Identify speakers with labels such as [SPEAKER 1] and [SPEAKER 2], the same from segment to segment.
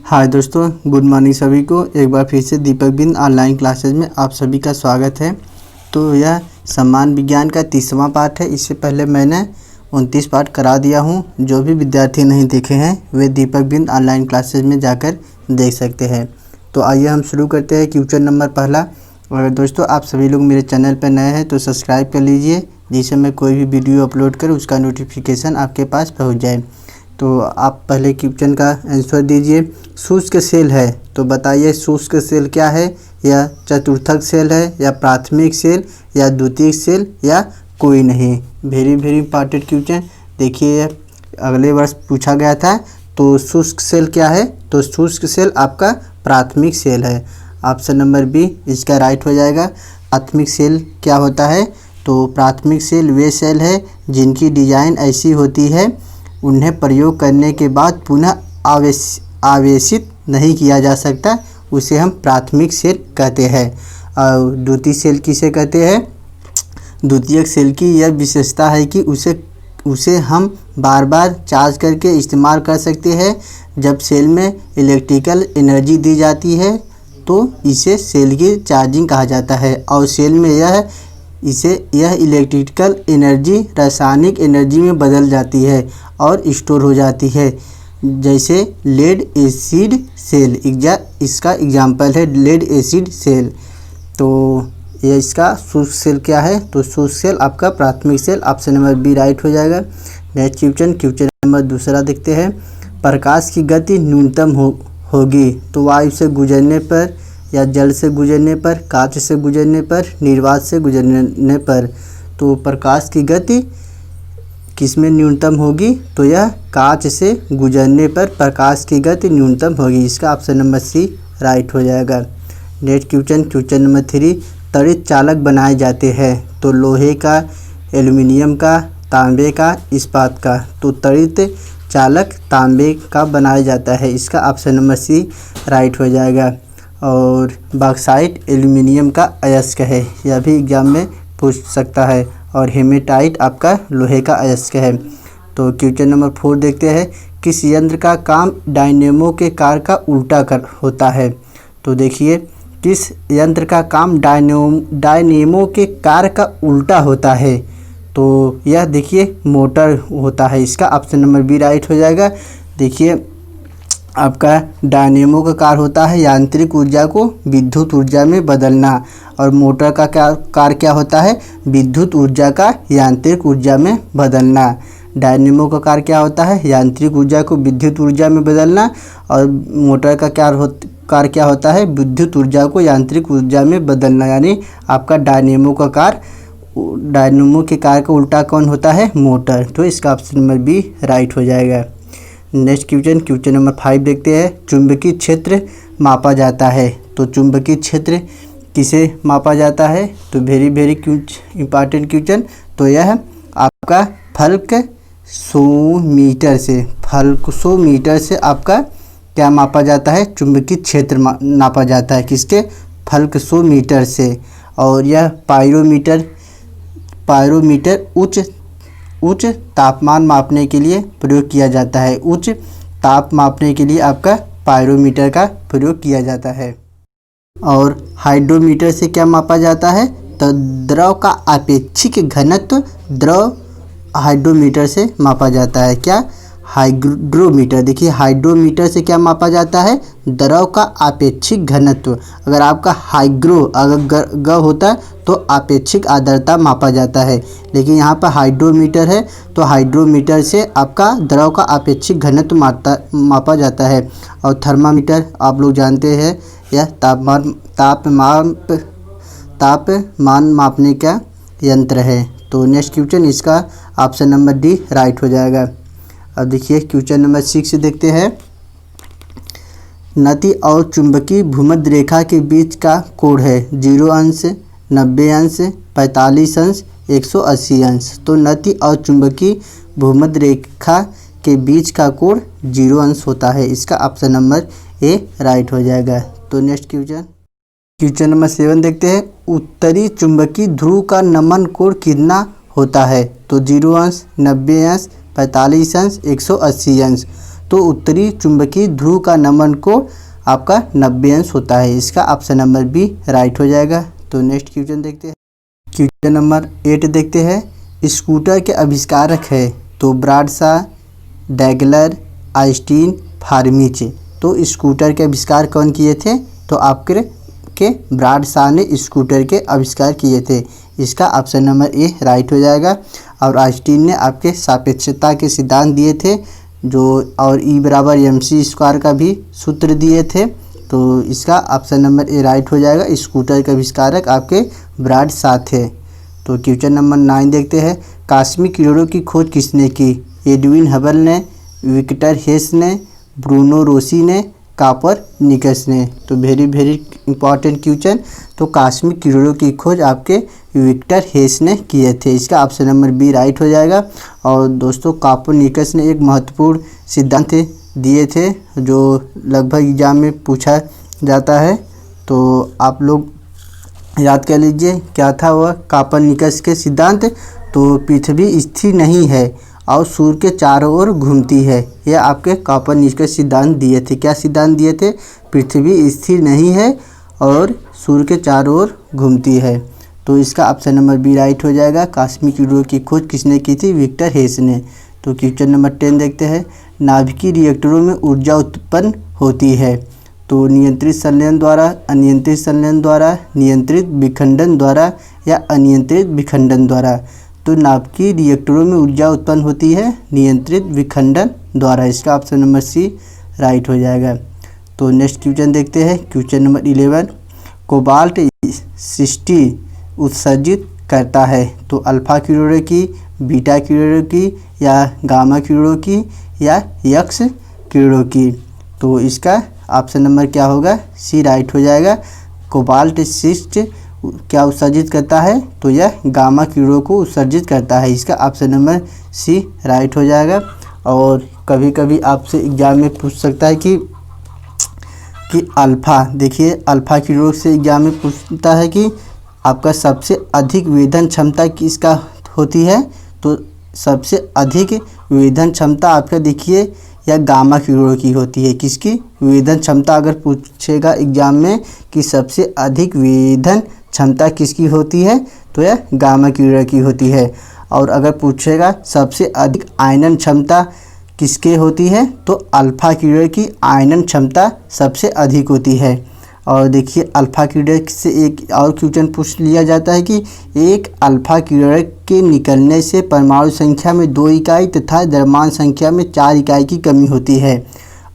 [SPEAKER 1] हाय दोस्तों, good morning सभी को। एक बार फिर से दीपक बिंद ऑनलाइन क्लासेस में आप सभी का स्वागत है। तो यह सम्मान विज्ञान का 30वां पाठ है। इससे पहले मैंने 29 पाठ करा दिया हूं। जो भी विद्यार्थी नहीं देखे हैं वे दीपक बिंद ऑनलाइन क्लासेस में जाकर देख सकते हैं। तो आइए हम शुरू करते हैं। क्वेश्चन नंबर पहला। अगर दोस्तों आप सभी लोग मेरे चैनल पर नए हैं तो सब्सक्राइब कर लीजिए, जिससे मैं कोई भी वीडियो अपलोड करूँ उसका नोटिफिकेशन आपके पास पहुँच जाए। तो आप पहले क्वेश्चन का आंसर दीजिए। शुष्क सेल है तो बताइए शुष्क सेल क्या है? या चतुर्थक सेल है, या प्राथमिक सेल, या द्वितीयक सेल, या कोई नहीं। Very important question. देखिए अगले वर्ष पूछा गया था। तो शुष्क सेल क्या है? तो शुष्क सेल आपका प्राथमिक सेल है। ऑप्शन नंबर बी इसका राइट हो जाएगा। प्राथमिक सेल क्या होता है? तो प्राथमिक सेल वे सेल है जिनकी डिजाइन ऐसी होती है उन्हें प्रयोग करने के बाद पुनः आवेशित नहीं किया जा सकता, उसे हम प्राथमिक सेल कहते हैं। और द्वितीयक सेल किसे कहते हैं? द्वितीयक सेल की यह विशेषता है कि उसे हम बार बार चार्ज करके इस्तेमाल कर सकते हैं। जब सेल में इलेक्ट्रिकल एनर्जी दी जाती है तो इसे सेल की चार्जिंग कहा जाता है। और सेल में यह इलेक्ट्रिकल एनर्जी रासायनिक एनर्जी में बदल जाती है और स्टोर हो जाती है, जैसे लेड एसिड सेल। इसका एग्जाम्पल है लेड एसिड सेल। तो यह इसका शुष्क सेल क्या है? तो शुष्क सेल आपका प्राथमिक cell. Option number B right हो जाएगा। नेक्स्ट क्वेश्चन नंबर दूसरा देखते हैं। प्रकाश की गति न्यूनतम होगी तो वायु से गुजरने पर, या जल से गुजरने पर, कांच से गुजरने पर, निर्वात से गुजरने पर। तो प्रकाश की गति किसमें न्यूनतम होगी? तो यह कांच से गुजरने पर प्रकाश की गति न्यूनतम होगी। इसका ऑप्शन नंबर सी राइट हो जाएगा। Next question number 3। त्वरित चालक बनाए जाते हैं तो लोहे का, एल्युमिनियम का, तांबे का, इस्पात का। तो त्वरित चालक तांबे का बनाया जाता है। इसका ऑप्शन नंबर सी राइट हो जाएगा। और बॉक्साइट एल्युमिनियम का अयस्क है, यह भी एग्जाम में पूछ सकता है। और हेमेटाइट आपका लोहे का अयस्क है। तो क्वेश्चन नंबर 4 देखते हैं। किस यंत्र का काम डायनेमो के कार्य का उल्टा होता है? तो देखिए किस यंत्र का काम डायनेमो के कार्य का उल्टा होता है? तो यह देखिए मोटर होता है। इसका ऑप्शन नंबर बी राइट हो जाएगा। देखिए आपका डायनेमो का कार्य होता है यांत्रिक ऊर्जा को विद्युत ऊर्जा में बदलना, और मोटर का कार्य क्या होता है? विद्युत र्जा का यांत्रिक ऊर्जा में बदलना। डायनेमो का कार्य क्या होता है? यांत्रिक ऊर्जा को विद्युत ऊर्जा में बदलना। और मोटर का कार्य क्या होता है? विद्युत ऊर्जा को यांत्रिक ऊर्जा में बदलना। यानी आपका डायनेमो के कार्य का उल्टा कौन होता है? मोटर। तो इसका ऑप्शन नंबर बी राइट हो जाएगा। नेक्स्ट क्वेश्चन नंबर 5 देखते हैं। चुंबकीय क्षेत्र मापा जाता है तो चुंबकीय क्षेत्र किसे मापा जाता है? तो वेरी इंपॉर्टेंट क्वेश्चन। तो यह आपका फल्क 100 मीटर से आपका क्या मापा जाता है? चुंबकीय क्षेत्र नापा जाता है। किसके? फल्क 100 मीटर से। और यह पायरोमीटर उच्च तापमान मापने के लिए प्रयोग किया जाता है। उच्च ताप मापने के लिए आपका पायरोमीटर का प्रयोग किया जाता है। और हाइड्रोमीटर से क्या मापा जाता है? तो द्रव का आपेक्षिक घनत्व द्रव हाइड्रोमीटर से मापा जाता है। क्या? हाइग्रोमीटर। देखिए हाइड्रोमीटर से क्या मापा जाता है? द्रव का आपेक्षिक घनत्व। अगर आपका अगर ग होता है तो आपेक्षिक आर्द्रता मापा जाता है, लेकिन यहाँ पर हाइड्रोमीटर है तो हाइड्रोमीटर से आपका द्रव का आपेक्षिक घनत्व मापा जाता है। और थर्मामीटर आप लोग जानते हैं, यह तापमान मापने का यंत्र है। तो नेक्स्ट क्वेश्चन इसका ऑप्शन नंबर डी राइट हो जाएगा। अब देखिए क्वेश्चन नंबर 6 देखते हैं। नति और चुंबकीय भूमध्य रेखा के बीच का कोण है 0 अंश, 90 अंश, 45 अंश, 180 अंश। तो नति और चुंबकीय भूमध्य रेखा के बीच का कोण 0 अंश होता है। इसका ऑप्शन नंबर ए राइट हो जाएगा। तो नेक्स्ट क्वेश्चन नंबर 7 देखते हैं। उत्तरी चुंबकीय ध्रुव का नमन कोण कितना होता है? तो 0 अंश, 90 अंश, 45 अंश, 180 अंश। तो तो उत्तरी चुंबकीय ध्रुव का नमन कोण आपका 90 अंश होता है। इसका ऑप्शन नंबर बी राइट हो जाएगा। तो नेक्स्ट क्वेश्चन देखते हैं। क्वेश्चन नंबर 8 देखते हैं। स्कूटर के आविष्कारक है तो ब्राडशॉ, डैगलर, आइंस्टीन, फार्मिच। तो स्कूटर के आविष्कार कौन किए थे? तो आपके ब्राडशॉ ने स्कूटर के आविष्कार किए थे। इसका ऑप्शन नंबर ए राइट हो जाएगा। और आइंस्टीन ने आपके सापेक्षता के सिद्धांत दिए थे जो, और E बराबर mc² का भी सूत्र दिए थे। तो इसका ऑप्शन नंबर ए राइट हो जाएगा। स्कूटर के आविष्कारक आपके ब्राडशॉ थे। तो क्वेश्चन नंबर 9 देखते हैं। कॉस्मिक किरणों की खोज किसने की? एडविन हबल ने, विक्टर हेस ने, ब्रूनो रोसी ने, कॉपरनिकस ने। तो वेरी इंपॉर्टेंट क्वेश्चन। तो कॉस्मिक किरणों की खोज आपके विक्टर हेस ने किए थे। इसका ऑप्शन नंबर बी राइट हो जाएगा। और दोस्तों कॉपरनिकस ने एक महत्वपूर्ण सिद्धांत दिए थे जो लगभग एग्जाम में पूछा जाता है। तो आप लोग याद कर लीजिए क्या था वह कॉपरनिकस के सिद्धांत। तो पृथ्वी स्थिर नहीं है और सूर्य के चारों ओर घूमती है। यह आपके कॉपरनिकस सिद्धांत दिए थे। क्या सिद्धांत दिए थे? पृथ्वी स्थिर नहीं है और सूर्य के चारों ओर घूमती है। तो इसका ऑप्शन नंबर बी राइट हो जाएगा। कॉस्मिक किरणों की खोज किसने की थी? विक्टर हेस ने। तो क्वेश्चन नंबर 10 देखते हैं। नाभिकीय रिएक्टरों में ऊर्जा उत्पन्न होती है तो नियंत्रित संलयन द्वारा, अनियंत्रित संलयन द्वारा, नियंत्रित विखंडन द्वारा या अनियंत्रित विखंडन द्वारा। तो नाभिकीय रिएक्टरों में ऊर्जा उत्पन्न होती है नियंत्रित विखंडन द्वारा। इसका ऑप्शन नंबर सी राइट हो जाएगा। तो नेक्स्ट क्वेश्चन देखते हैं। Question number 11। कोबाल्ट 60 उत्सर्जित करता है तो अल्फा किरणों की, बीटा किरणों की या गामा किरणों की या एक्स किरणों की। तो इसका ऑप्शन नंबर क्या होगा? सी राइट हो जाएगा। कोबाल्ट 60 क्या उत्सर्जित करता है? तो यह गामा किरणों को उत्सर्जित करता है। इसका ऑप्शन नंबर सी राइट हो जाएगा। और कभी कभी आपसे एग्जाम में पूछ सकता है कि अल्फ़ा, देखिए अल्फ़ा किरणों से एग्जाम में पूछता है कि आपका सबसे अधिक वेधन क्षमता किसका होती है? तो सबसे अधिक वेधन क्षमता आपका देखिए या गामा किरणों की होती है। किसकी वेधन क्षमता अगर पूछेगा एग्जाम में कि सबसे अधिक वेधन क्षमता किसकी होती है तो यह गामा किरण की होती है। और अगर पूछेगा सबसे अधिक आयनन क्षमता किसके होती है तो अल्फा किरण की आयनन क्षमता सबसे अधिक होती है। और देखिए अल्फा किरण से एक और क्वेश्चन पूछ लिया जाता है कि एक अल्फा किरण के निकलने से परमाणु संख्या में 2 इकाई तथा द्रव्यमान संख्या में 4 इकाई की कमी होती है।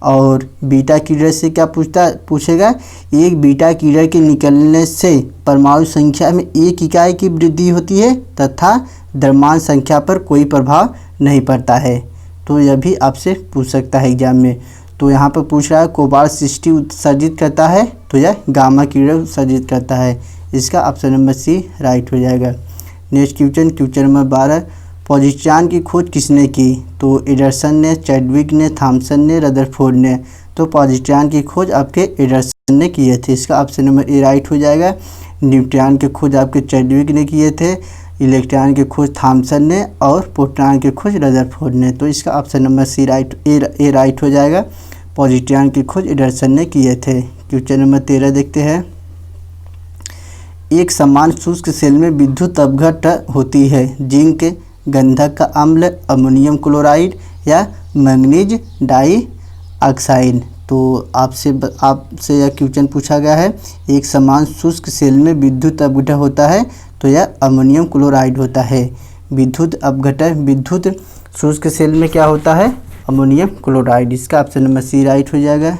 [SPEAKER 1] और बीटा किरण से क्या पूछेगा? एक बीटा किरण के निकलने से परमाणु संख्या में 1 इकाई की वृद्धि होती है तथा द्रव्यमान संख्या पर कोई प्रभाव नहीं पड़ता है। तो यह भी आपसे पूछ सकता है एग्जाम में। तो यहाँ पर पूछ रहा है कोबाल्ट 60 उत्सर्जित करता है तो यह गामा किरण उत्सर्जित करता है। इसका ऑप्शन नंबर सी राइट हो जाएगा। Next question number 12। पॉजिट्रॉन की खोज किसने की? तो एडरसन ने, चैडविक ने, थॉमसन ने, रदरफोर्ड ने। तो पॉजिट्रॉन की खोज आपके एडरसन ने किए थे। इसका ऑप्शन नंबर ए राइट हो जाएगा। न्यूट्रॉन की खोज आपके चैडविक ने किए थे, इलेक्ट्रॉन की खोज थॉमसन ने और प्रोटॉन की खोज रदरफोर्ड ने। तो इसका ऑप्शन नंबर सी ए राइट हो जाएगा। पॉजिट्रॉन की खोज एडरसन ने किए थे। क्वेश्चन नंबर 13 देखते हैं। एक समान शुष्क सेल में विद्युत अपघट होती है। जिंक, गंधक का अम्ल, अमोनियम क्लोराइड या मैंगनीज डाइऑक्साइड। तो आपसे यह क्वेश्चन पूछा गया है। एक समान शुष्क सेल में विद्युत अपघटन होता है तो यह अमोनियम क्लोराइड होता है। विद्युत अपघटन विद्युत शुष्क सेल में क्या होता है? Ammonium chloride. इसका ऑप्शन नंबर सी राइट हो जाएगा।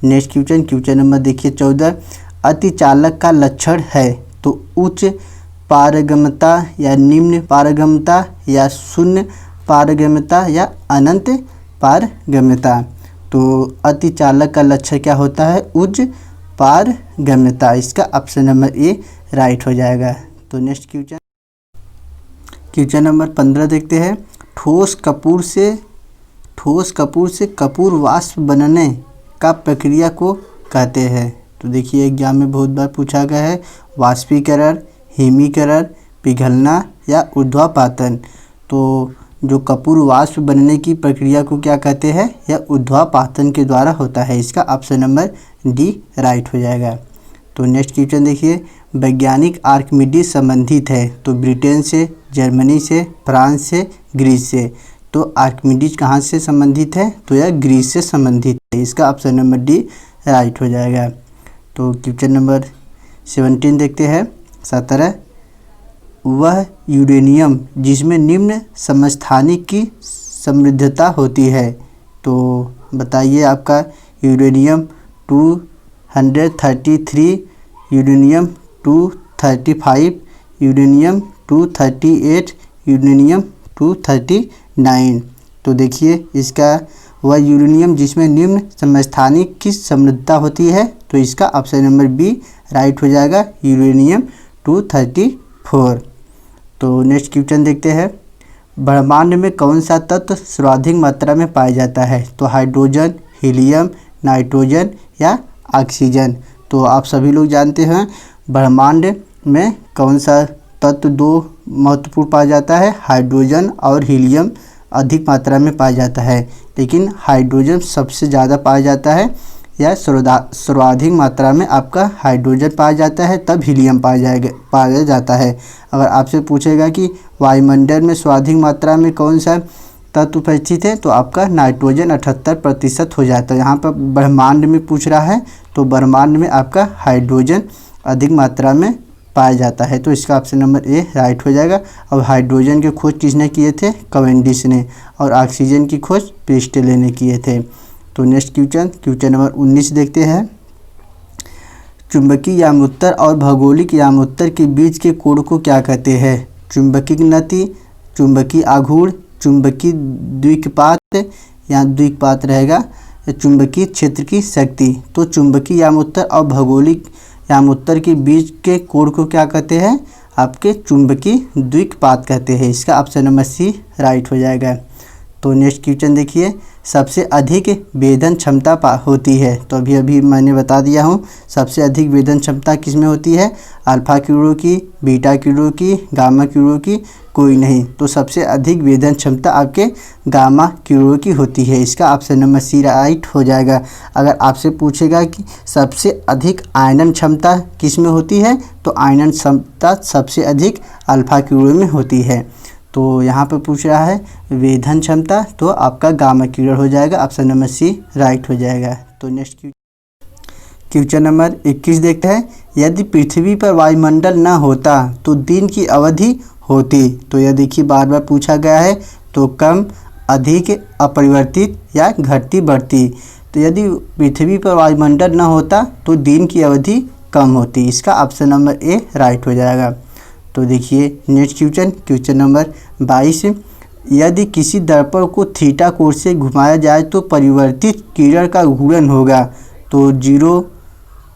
[SPEAKER 1] नेक्स्ट क्वेश्चन नंबर देखिए 14। अतिचालक का लक्षण है तो उच्च पारगम्यता या निम्न पारगम्यता या शून्य पारगम्यता या अनंत पारगम्यता। तो अतिचालक का लक्षण क्या होता है? उच्च पारगम्यता। इसका ऑप्शन नंबर ए राइट हो जाएगा। तो नेक्स्ट क्वेश्चन नंबर 15 देखते हैं। ठोस कपूर से कपूर वाष्प बनने का प्रक्रिया को कहते हैं। तो देखिए एग्जाम में बहुत बार पूछा गया है। वाष्पीकरण, हिमीकरण, पिघलना या ऊर्ध्वपातन। तो जो कपूर वाष्प बनने की प्रक्रिया को क्या कहते हैं? यह ऊर्ध्वापातन के द्वारा होता है। इसका ऑप्शन नंबर डी राइट हो जाएगा। तो नेक्स्ट क्वेश्चन देखिए, वैज्ञानिक आर्किमिडीज संबंधित है तो ब्रिटेन से, जर्मनी से, फ्रांस से, ग्रीस से। तो आर्किमिडीज कहाँ से संबंधित है? तो यह ग्रीस से संबंधित है। इसका ऑप्शन नंबर डी राइट हो जाएगा। तो क्वेश्चन नंबर 17 देखते हैं। 17, वह यूरेनियम जिसमें निम्न समस्थानिक की समृद्धता होती है। तो बताइए आपका यूरेनियम 233, यूरेनियम 235, यूरेनियम 238, यूरेनियम 239। तो देखिए इसका वह यूरेनियम जिसमें निम्न समस्थानिक की समृद्धता होती है, तो इसका ऑप्शन नंबर बी राइट हो जाएगा, यूरेनियम 234। तो नेक्स्ट क्वेश्चन देखते हैं। ब्रह्मांड में कौन सा तत्व सर्वाधिक मात्रा में पाया जाता है? तो हाइड्रोजन, हीलियम, नाइट्रोजन या ऑक्सीजन। तो आप सभी लोग जानते हैं ब्रह्मांड में कौन सा तत्व दो महत्वपूर्ण पाया जाता है? हाइड्रोजन और हीलियम अधिक मात्रा में पाया जाता है, लेकिन हाइड्रोजन सबसे ज़्यादा पाया जाता है या सर्वाधिक मात्रा में आपका हाइड्रोजन पाया जाता है, तब हीलियम पाया जाता है। अगर आपसे पूछेगा कि वायुमंडल में सर्वाधिक मात्रा में कौन सा तत्व उपस्थित है, तो आपका नाइट्रोजन 78% हो जाता है। यहाँ पर ब्रह्मांड में पूछ रहा है, तो ब्रह्मांड में आपका हाइड्रोजन अधिक मात्रा में पाया जाता है। तो इसका ऑप्शन नंबर ए राइट हो जाएगा। अब हाइड्रोजन की खोज किसने किए थे? कैवेंडिश ने। और ऑक्सीजन की खोज प्रिस्टले ने किए थे। तो नेक्स्ट क्वेश्चन नंबर 19 देखते हैं। चुंबकीय यामोत्तर और भौगोलिक यामोत्तर के बीच के कोण को क्या कहते हैं? चुंबकीय नति, चुंबकीय आघूर्ण, चुंबकीय द्विकपात या द्विकपात रहेगा, चुंबकीय क्षेत्र की शक्ति। तो चुंबकीय यामोत्तर और भौगोलिक यामोत्तर के बीच के कोण को क्या कहते हैं? आपके चुंबकीय द्विकपात कहते हैं। इसका ऑप्शन नंबर सी राइट हो जाएगा। तो नेक्स्ट क्वेश्चन देखिए, सबसे अधिक वेधन क्षमता होती है। तो अभी मैंने बता दिया हूँ, सबसे अधिक वेधन क्षमता किस में होती है? अल्फा किरणों की, बीटा किरणों की, गामा किरणों की, कोई नहीं। तो सबसे अधिक वेधन क्षमता आपके गामा किरणों की होती है। इसका ऑप्शन नंबर सी राइट हो जाएगा। अगर आपसे पूछेगा कि सबसे अधिक आयनन क्षमता किस में होती है, तो आयनन क्षमता सबसे अधिक अल्फा किरणों में होती है। तो यहाँ पर पूछ रहा है वेधन क्षमता, तो आपका गामा किरण हो जाएगा, ऑप्शन नंबर सी राइट हो जाएगा। तो नेक्स्ट क्वेश्चन नंबर 21 देखते हैं। यदि पृथ्वी पर वायुमंडल न होता तो दिन की अवधि होती। तो यह देखिए बार बार पूछा गया है, तो कम, अधिक, अपरिवर्तित या घटती बढ़ती। तो यदि पृथ्वी पर वायुमंडल न होता तो दिन की अवधि कम होती। इसका ऑप्शन नंबर ए राइट हो जाएगा। तो देखिए नेक्स्ट क्वेश्चन नंबर 22। यदि किसी दर्पण को थीटा कोण से घुमाया जाए तो परिवर्तित किरण का घूर्णन होगा। तो 0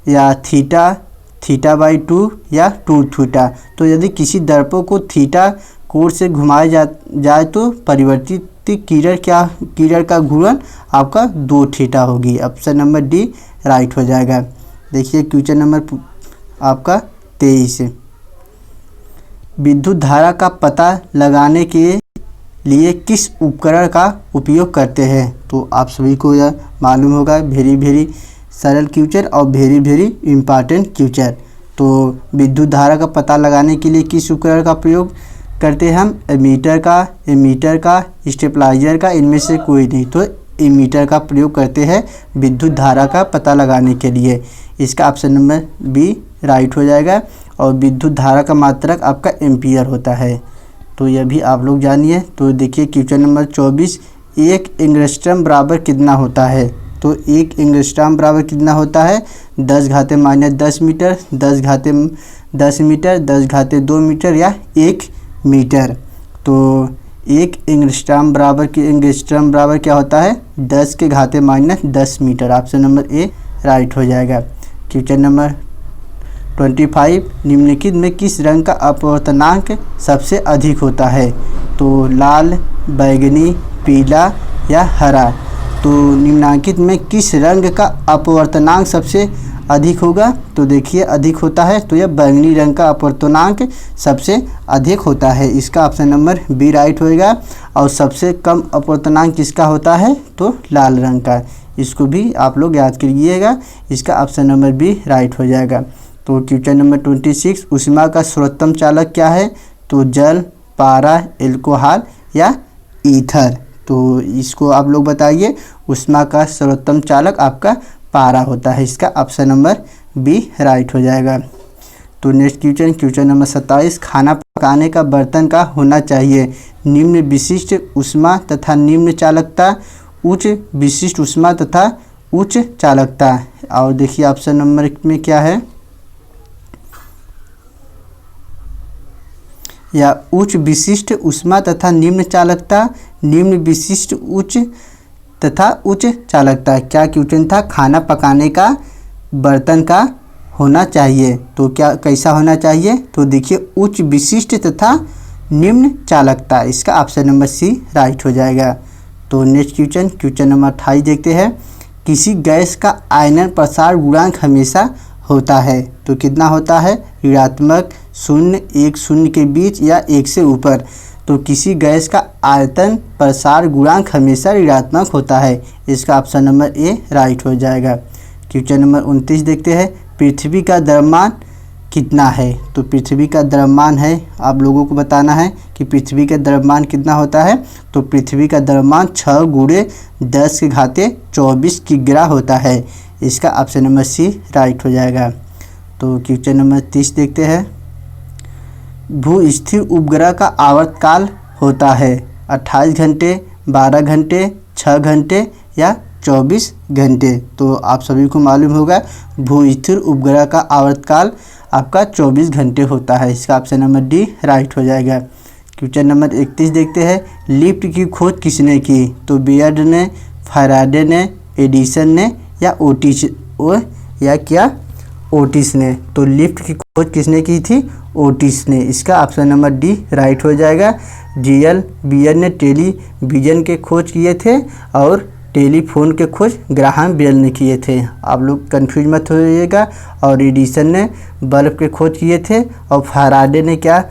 [SPEAKER 1] या थीटा बाई 2 या 2 थीटा। तो यदि किसी दर्पण को थीटा कोण से घुमाया जाए तो परिवर्तित किरण का घूर्णन आपका 2 थीटा होगी। ऑप्शन नंबर डी राइट हो जाएगा। देखिए क्वेश्चन नंबर आपका 23। विद्युत धारा का पता लगाने के लिए किस उपकरण का उपयोग करते हैं? तो आप सभी को यह मालूम होगा, वेरी सरल क्वेश्चन और वेरी इम्पॉर्टेंट क्वेश्चन। तो विद्युत धारा का पता लगाने के लिए किस उपकरण का प्रयोग करते हैं हम? एमीटर का, स्टेबलाइजर का, इनमें से कोई नहीं। तो एमीटर का प्रयोग करते हैं विद्युत धारा का पता लगाने के लिए। इसका ऑप्शन नंबर बी राइट हो जाएगा। और विद्युत धारा का मात्रक आपका एम्पियर होता है। तो यह भी आप लोग जानिए। तो देखिए क्वेश्चन नंबर 24। 1 एंगस्ट्रॉम बराबर कितना होता है? तो 1 एंगस्ट्रॉम बराबर कितना होता है? 10⁻⁻10 मीटर, 10⁻10 मीटर, 10⁻2 मीटर या 1 मीटर। तो 1 एंगस्ट्रॉम बराबर क्या होता है? 10⁻10 metre. Option number A right हो जाएगा। Question number 25। निम्नलिखित में किस रंग का अपवर्तनांक सबसे अधिक होता है? तो लाल, बैंगनी, पीला या हरा। तो निम्नलिखित में किस रंग का अपवर्तनांक सबसे अधिक होगा? तो देखिए अधिक होता है तो यह बैंगनी रंग का अपवर्तनांक सबसे अधिक होता है। इसका ऑप्शन नंबर बी राइट होएगा। और सबसे कम अपवर्तनांक किसका होता है? तो लाल रंग का। इसको भी आप लोग याद करिएगा। इसका ऑप्शन नंबर बी राइट हो जाएगा। तो क्वेश्चन नंबर 26, ऊष्मा का सर्वोत्तम चालक क्या है? तो जल, पारा, एल्कोहल या ईथर। तो इसको आप लोग बताइए। ऊष्मा का सर्वोत्तम चालक आपका पारा होता है। इसका ऑप्शन नंबर बी राइट हो जाएगा। तो नेक्स्ट क्वेश्चन नंबर 27, खाना पकाने का बर्तन का होना चाहिए निम्न विशिष्ट ऊष्मा तथा निम्न चालकता, उच्च विशिष्ट ऊष्मा तथा उच्च चालकता। और देखिए ऑप्शन नंबर में क्या है, या उच्च विशिष्ट ऊष्मा तथा निम्न चालकता, निम्न विशिष्ट उच्च तथा उच्च चालकता। क्या क्वेश्चन था? खाना पकाने का बर्तन का होना चाहिए। तो क्या कैसा होना चाहिए? तो देखिए उच्च विशिष्ट तथा निम्न चालकता। इसका ऑप्शन नंबर सी राइट हो जाएगा। तो नेक्स्ट क्वेश्चन नंबर 28 देखते हैं। किसी गैस का आयनन प्रसार गुणांक हमेशा होता है। तो कितना होता है? ऋणात्मक, 0, 1, 0 के बीच या 1 से ऊपर। तो किसी गैस का आयतन प्रसार गुणांक हमेशा ऋणात्मक होता है। इसका ऑप्शन नंबर ए राइट हो जाएगा। क्वेश्चन नंबर 29 देखते हैं। पृथ्वी का द्रव्यमान कितना है? तो पृथ्वी का द्रव्यमान है, आप लोगों को बताना है कि पृथ्वी का द्रव्यमान कितना होता है। तो पृथ्वी का द्रव्यमान 6 × 10⁻24 किग्रा होता है। इसका ऑप्शन नंबर सी राइट हो जाएगा। तो क्वेश्चन नंबर 30 देखते हैं। भू-स्थिर उपग्रह का आवर्तकाल होता है 28 घंटे, 12 घंटे, 6 घंटे या 24 घंटे। तो आप सभी को मालूम होगा भू-स्थिर उपग्रह का आवर्तकाल आपका 24 घंटे होता है। इसका ऑप्शन नंबर डी राइट हो जाएगा। क्वेश्चन नंबर 31 देखते हैं। लिफ्ट की खोज किसने की? तो बेयर्ड ने, फैराडे ने, एडिसन ने या ओटिस ने। तो लिफ्ट की खोज किसने की थी? ओटिस ने। इसका ऑप्शन नंबर डी राइट हो जाएगा। जीएल बियर ने टेलीविज़न के खोज किए थे और टेलीफोन के खोज ग्राहम बेल ने किए थे। आप लोग कंफ्यूज मत होइएगा। और एडिसन ने बल्ब के खोज किए थे और फैराडे ने क्या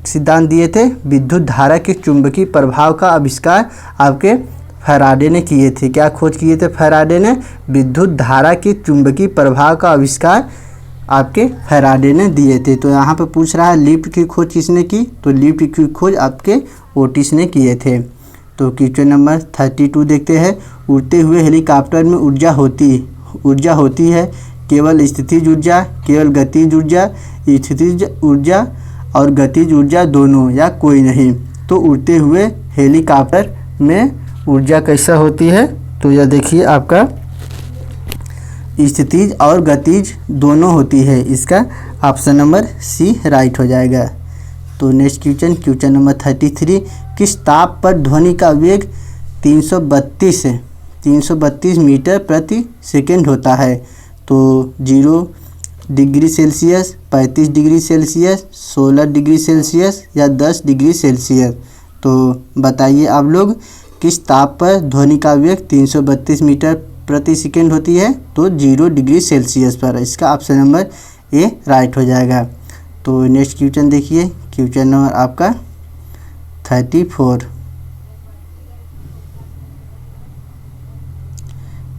[SPEAKER 1] सिद्धांत दिए थे? विद्युत धारा के चुंबकीय प्रभाव का आविष्कार आपके फैराडे ने किए थे। क्या खोज किए थे फैराडे ने? विद्युत धारा के चुंबकीय प्रभाव का आविष्कार आपके फैराडे ने दिए थे। तो यहाँ पे पूछ रहा है लिफ्ट की खोज किसने की? तो लिफ्ट की खोज आपके ओटिस ने किए थे। तो क्वेश्चन नंबर 32 देखते हैं। उड़ते हुए हेलीकॉप्टर में ऊर्जा होती है केवल स्थितिज ऊर्जा, केवल गतिज ऊर्जा, स्थितिज ऊर्जा और गतिज ऊर्जा दोनों या कोई नहीं। तो उड़ते हुए हेलीकॉप्टर में ऊर्जा कैसा होती है? तो यह देखिए आपका स्थितिज और गतिज दोनों होती है। इसका ऑप्शन नंबर सी राइट हो जाएगा। तो नेक्स्ट क्वेश्चन नंबर 33। किस ताप पर ध्वनि का वेग 332 मीटर प्रति सेकंड होता है? तो 0 degree Celsius, 35 degree Celsius, 16 degree Celsius या 10 डिग्री सेल्सियस। तो बताइए आप लोग किस ताप पर ध्वनि का वेग 332 मीटर प्रति सेकंड होती है? तो 0 डिग्री सेल्सियस पर। इसका ऑप्शन नंबर ए राइट हो जाएगा। तो नेक्स्ट क्वेश्चन देखिए। क्वेश्चन नंबर आपका 34।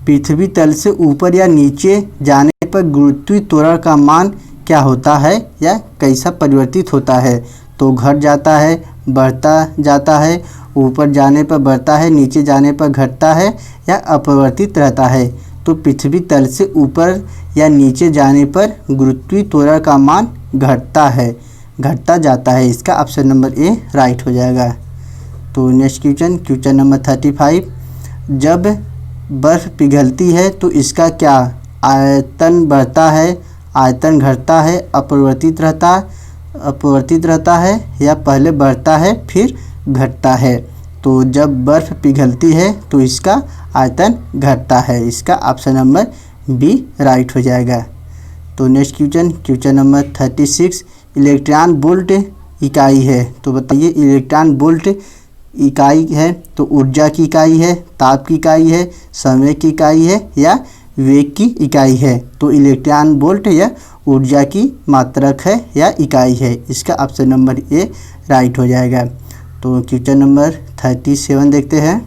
[SPEAKER 1] पृथ्वी तल से ऊपर या नीचे जाने पर गुरुत्वीय त्वरण का मान क्या होता है या कैसा परिवर्तित होता है? तो घट जाता है, बढ़ता जाता है, ऊपर जाने पर बढ़ता है, नीचे जाने पर घटता है या अपरिवर्तित रहता है? तो पृथ्वी तल से ऊपर या नीचे जाने पर गुरुत्वीय त्वरण का मान घटता जाता है। इसका ऑप्शन नंबर ए राइट हो जाएगा। तो नेक्स्ट क्वेश्चन नंबर 35। जब बर्फ़ पिघलती है तो इसका क्या आयतन बढ़ता है, आयतन घटता है, अपरिवर्तित रहता है या पहले बढ़ता है फिर घटता है? तो जब बर्फ़ पिघलती है तो इसका आयतन घटता है। इसका ऑप्शन नंबर बी राइट हो जाएगा। तो next question number 36। Electron volt इकाई है। तो बताइए इलेक्ट्रॉन वोल्ट इकाई है तो ऊर्जा की इकाई है, ताप की इकाई है, समय की इकाई है या वेग की इकाई है। तो इलेक्ट्रॉन वोल्ट यह ऊर्जा की मात्रक है या इकाई है। इसका ऑप्शन नंबर ए राइट हो जाएगा। तो क्वेश्चन नंबर 37 देखते हैं।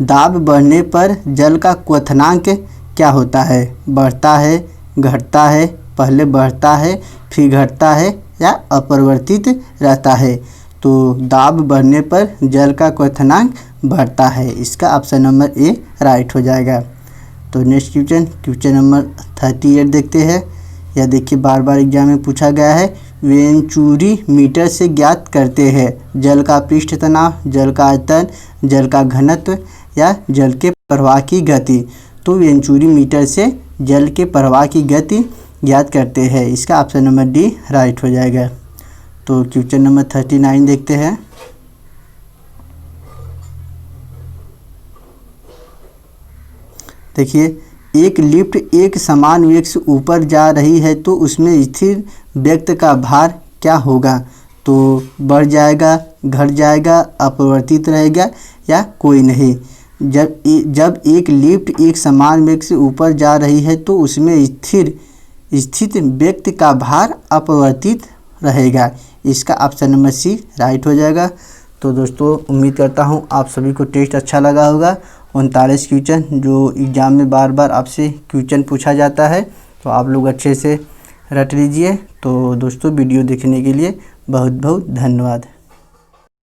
[SPEAKER 1] दाब बढ़ने पर जल का क्वथनांक क्या होता है? बढ़ता है, घटता है, पहले बढ़ता है फिर घटता है या अपरिवर्तित रहता है? तो दाब बढ़ने पर जल का क्वथनांक बढ़ता है। इसका ऑप्शन नंबर ए राइट हो जाएगा। तो नेक्स्ट क्वेश्चन नंबर 38 देखते हैं। यह देखिए बार बार एग्जाम में पूछा गया है। वेंचुरी मीटर से ज्ञात करते हैं जल का पृष्ठ तनाव, जल का आयतन, जल का घनत्व या जल के प्रवाह की गति। तो वेंचुरी मीटर से जल के प्रवाह की गति ज्ञात करते हैं। इसका ऑप्शन नंबर डी राइट हो जाएगा। तो क्वेश्चन नंबर 39 देखते हैं। देखिए एक लिफ्ट एक समान वेग से ऊपर जा रही है तो उसमें स्थिर व्यक्त का भार क्या होगा? तो बढ़ जाएगा, घट जाएगा, अपरिवर्तित रहेगा या कोई नहीं। जब एक लिफ्ट एक समान वेग से ऊपर जा रही है तो उसमें स्थित व्यक्त का भार अपरिवर्तित रहेगा। इसका ऑप्शन नंबर सी राइट हो जाएगा। तो दोस्तों उम्मीद करता हूँ आप सभी को टेस्ट अच्छा लगा होगा। 39 क्वेश्चन जो एग्ज़ाम में बार बार आपसे क्वेश्चन पूछा जाता है तो आप लोग अच्छे से रट लीजिए। तो दोस्तों वीडियो देखने के लिए बहुत बहुत धन्यवाद।